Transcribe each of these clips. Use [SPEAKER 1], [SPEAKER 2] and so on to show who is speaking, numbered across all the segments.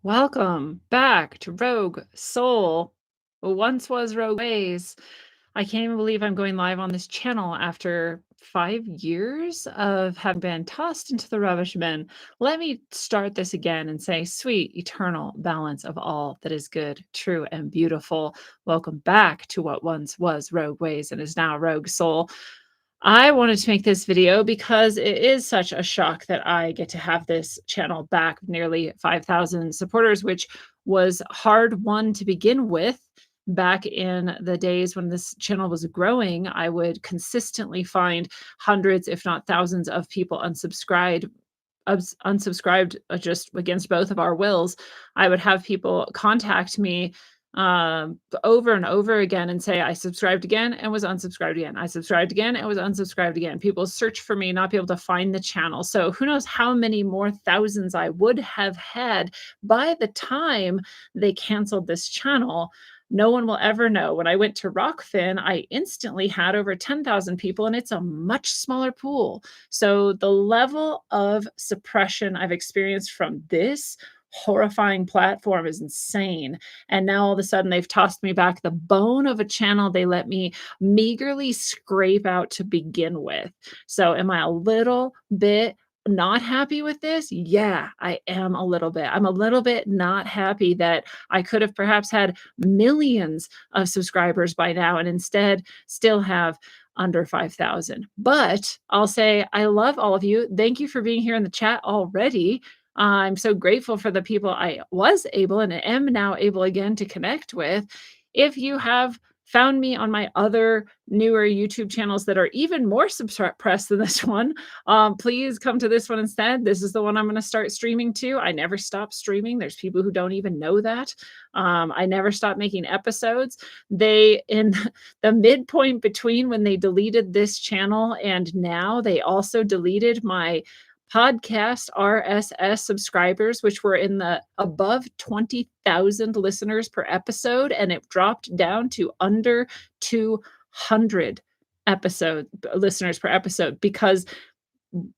[SPEAKER 1] Welcome back to Rogue Soul. What once was Rogue Ways. I can't even believe I'm going live on this channel after 5 years of having been tossed into the rubbish bin. Let me start this again and say, sweet, eternal balance of all that is good, true, and beautiful. Welcome back to what once was Rogue Ways and is now Rogue Soul. I wanted to make this video because it is such a shock that I get to have this channel back nearly 5,000 supporters, which was hard won to begin with. Back in the days when this channel was growing, I would consistently find hundreds, if not thousands, of people unsubscribed just against both of our wills. I would have people contact me over and over again and say, I subscribed again and was unsubscribed again. I subscribed again and was unsubscribed again. People search for me, not be able to find the channel. So who knows how many more thousands I would have had by the time they canceled this channel. No one will ever know. When I went to Rockfin, I instantly had over 10,000 people, and it's a much smaller pool. So the level of suppression I've experienced from this horrifying platform is insane. And now all of a sudden they've tossed me back the bone of a channel they let me meagerly scrape out to begin with. So am I a little bit not happy with this? Yeah, I am a little bit. I'm a little bit not happy that I could have perhaps had millions of subscribers by now and instead still have under 5,000. But I'll say I love all of you. Thank you for being here in the chat already. I'm so grateful for the people I was able and am now able again to connect with. If you have found me on my other newer YouTube channels that are even more suppressed than this one, please come to this one instead. This is the one I'm going to start streaming to. I never stop streaming. There's people who don't even know that. I never stop making episodes. They, in the midpoint between when they deleted this channel and now, they also deleted my podcast RSS subscribers, which were in the above 20,000 listeners per episode, and it dropped down to under 200 listeners per episode because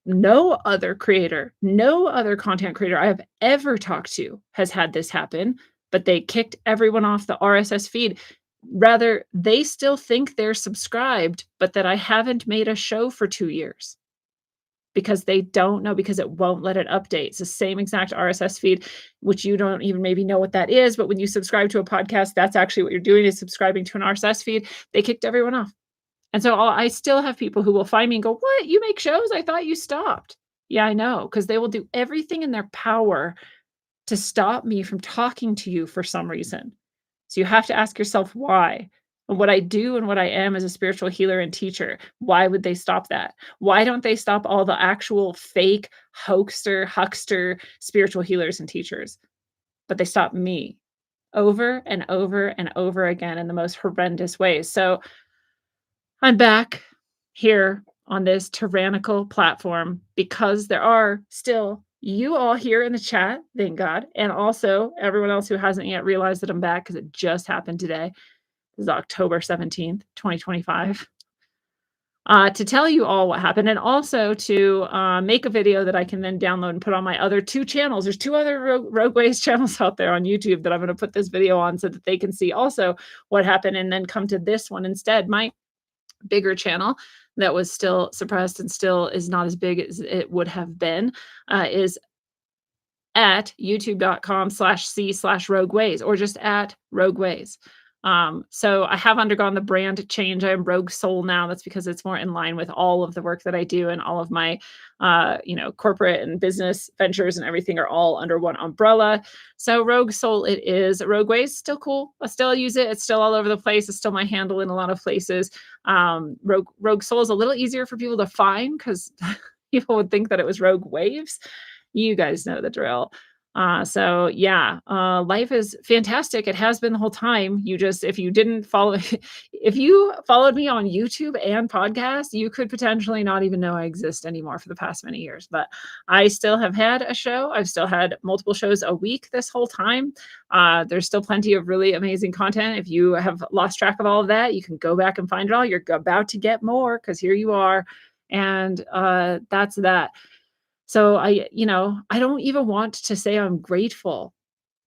[SPEAKER 1] no other creator, no other content creator I have ever talked to has had this happen, but they kicked everyone off the RSS feed. Rather, they still think they're subscribed, but that I haven't made a show for 2 years because they don't know, because it won't let it update. It's the same exact RSS feed, which you don't even maybe know what that is. But when you subscribe to a podcast, that's actually what you're doing, is subscribing to an RSS feed. They kicked everyone off. And so I still have people who will find me and go, what? You make shows? I thought you stopped. Yeah, I know, because they will do everything in their power to stop me from talking to you for some reason. So you have to ask yourself why. And what I do and what I am as a spiritual healer and teacher, why would they stop that? Why don't they stop all the actual fake huckster spiritual healers and teachers? But they stop me over and over and over again in the most horrendous ways. So I'm back here on this tyrannical platform because there are still you all here in the chat, thank God, and also everyone else who hasn't yet realized that I'm back because it just happened today. This is October 17th, 2025. To tell you all what happened, and also to make a video that I can then download and put on my other two channels. There's two other Rogue Ways channels out there on YouTube that I'm going to put this video on so that they can see also what happened and then come to this one instead. My bigger channel that was still suppressed and still is not as big as it would have been is at youtube.com/c/rogueways or just at Rogue Ways. So I have undergone the brand change. I am Rogue Soul now. That's because it's more in line with all of the work that I do, and all of my, corporate and business ventures and everything are all under one umbrella. So Rogue Soul it is. Rogue Ways still cool. I still use it. It's still all over the place. It's still my handle in a lot of places. Rogue Soul is a little easier for people to find because people would think that it was Rogue Waves. You guys know the drill. So yeah, life is fantastic. It has been the whole time. You just, if you didn't follow, if you followed me on YouTube and podcast, you could potentially not even know I exist anymore for the past many years. But I still have had a show. I've still had multiple shows a week this whole time. There's still plenty of really amazing content. If you have lost track of all of that, you can go back and find it all. You're about to get more because here you are. And that's that. So I don't even want to say I'm grateful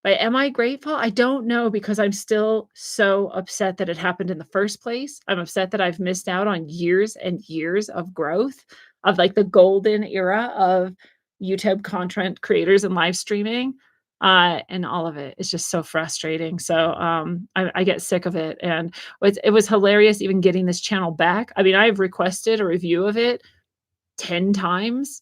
[SPEAKER 1] But am I grateful? I don't know because I'm still so upset that it happened in the first place. I'm upset that I've missed out on years and years of growth of like the golden era of YouTube content creators and live streaming. And all of it is just so frustrating. So I get sick of it. And it was hilarious even getting this channel back. I mean, I've requested a review of it 10 times,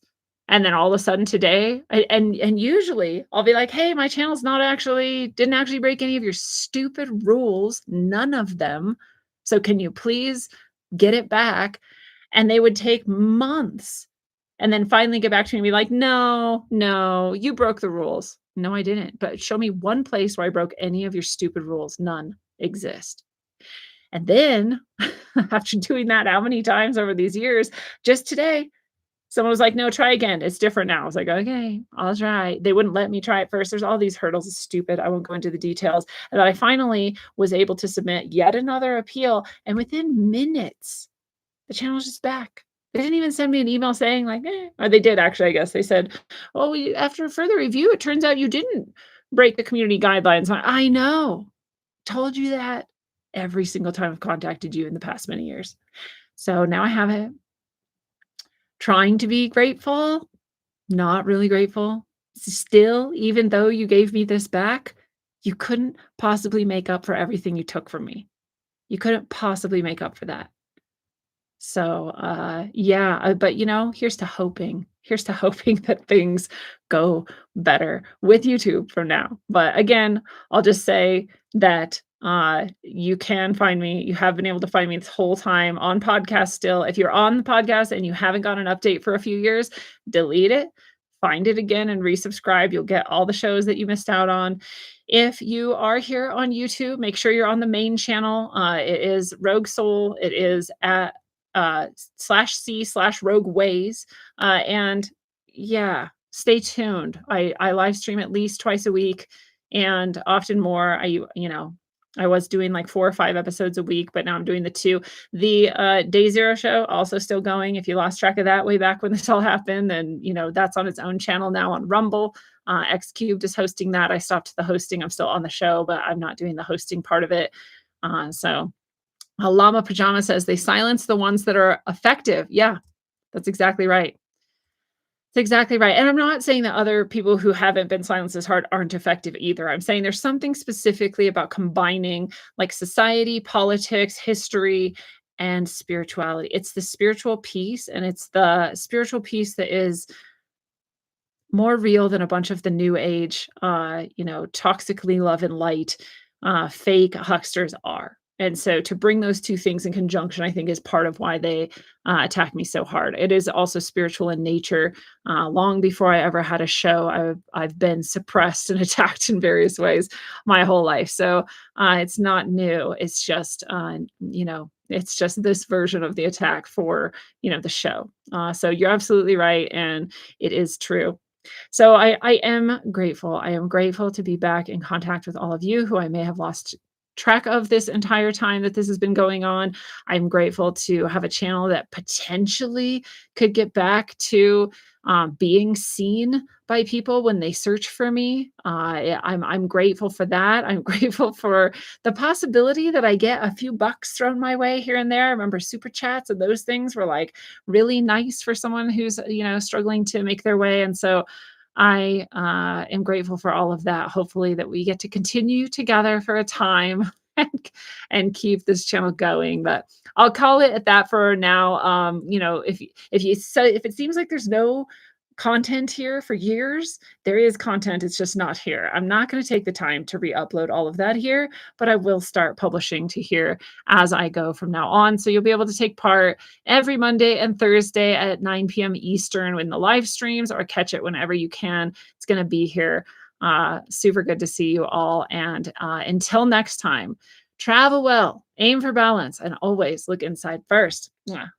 [SPEAKER 1] and then all of a sudden today and usually I'll be like, "Hey, my channel's not actually didn't actually break any of your stupid rules, none of them. So can you please get it back?" And they would take months and then finally get back to me and be like, "No, no, you broke the rules." No, I didn't. But show me one place where I broke any of your stupid rules. None exist. And then after doing that how many times over these years, just today someone was like, "No, try again. It's different now." I was like, "Okay, I'll try." They wouldn't let me try it first. There's all these hurdles. It's stupid. I won't go into the details. And then I finally was able to submit yet another appeal, and within minutes, the channel was just back. They didn't even send me an email saying like, "Eh," or they did actually, I guess. They said, "Oh, we after further review, it turns out you didn't break the community guidelines." I know. Told you that every single time I've contacted you in the past many years. So now I have it. Trying to be grateful, not really grateful. Still, even though you gave me this back, you couldn't possibly make up for everything you took from me. You couldn't possibly make up for that. So, yeah, but here's to hoping. Here's to hoping that things go better with YouTube from now. But again, I'll just say that you can find me. You have been able to find me this whole time on podcast still. If you're on the podcast and you haven't got an update for a few years, delete it, find it again and resubscribe. You'll get all the shows that you missed out on. If you are here on YouTube, make sure you're on the main channel. It is Rogue Soul. It is at /C/Rogue Ways. And yeah, stay tuned. I live stream at least twice a week and often more. I was doing like 4 or 5 episodes a week, but now I'm doing the 2. The Day Zero show also still going. If you lost track of that way back when this all happened, then that's on its own channel now on Rumble. X Cubed is hosting that. I stopped the hosting. I'm still on the show, but I'm not doing the hosting part of it. So Llama Pajama says they silence the ones that are effective. Yeah, that's exactly right. That's exactly right. And I'm not saying that other people who haven't been silenced as hard aren't effective either. I'm saying there's something specifically about combining like society, politics, history, and spirituality. It's the spiritual piece, and it's the spiritual piece that is more real than a bunch of the new age, toxically love and light, fake hucksters are. And so to bring those 2 things in conjunction, I think is part of why they attack me so hard. It is also spiritual in nature. Long before I ever had a show, I've been suppressed and attacked in various ways my whole life. So it's not new. It's just this version of the attack for the show. So you're absolutely right, and it is true. So I am grateful. I am grateful to be back in contact with all of you who I may have lost track of this entire time that this has been going on. I'm grateful to have a channel that potentially could get back to being seen by people when they search for me. I'm grateful for that. I'm grateful for the possibility that I get a few bucks thrown my way here and there. I remember super chats and those things were like really nice for someone who's struggling to make their way. And so I am grateful for all of that. Hopefully that we get to continue together for a time and keep this channel going. But I'll call it at that for now. If it seems like there's no content here for years, there is content. It's just not here. I'm not going to take the time to re-upload all of that here, but I will start publishing to here as I go from now on. So you'll be able to take part every Monday and Thursday at 9 p.m. Eastern in the live streams, or catch it whenever you can. It's going to be here. Super good to see you all. And until next time, travel well, aim for balance, and always look inside first. Mwah.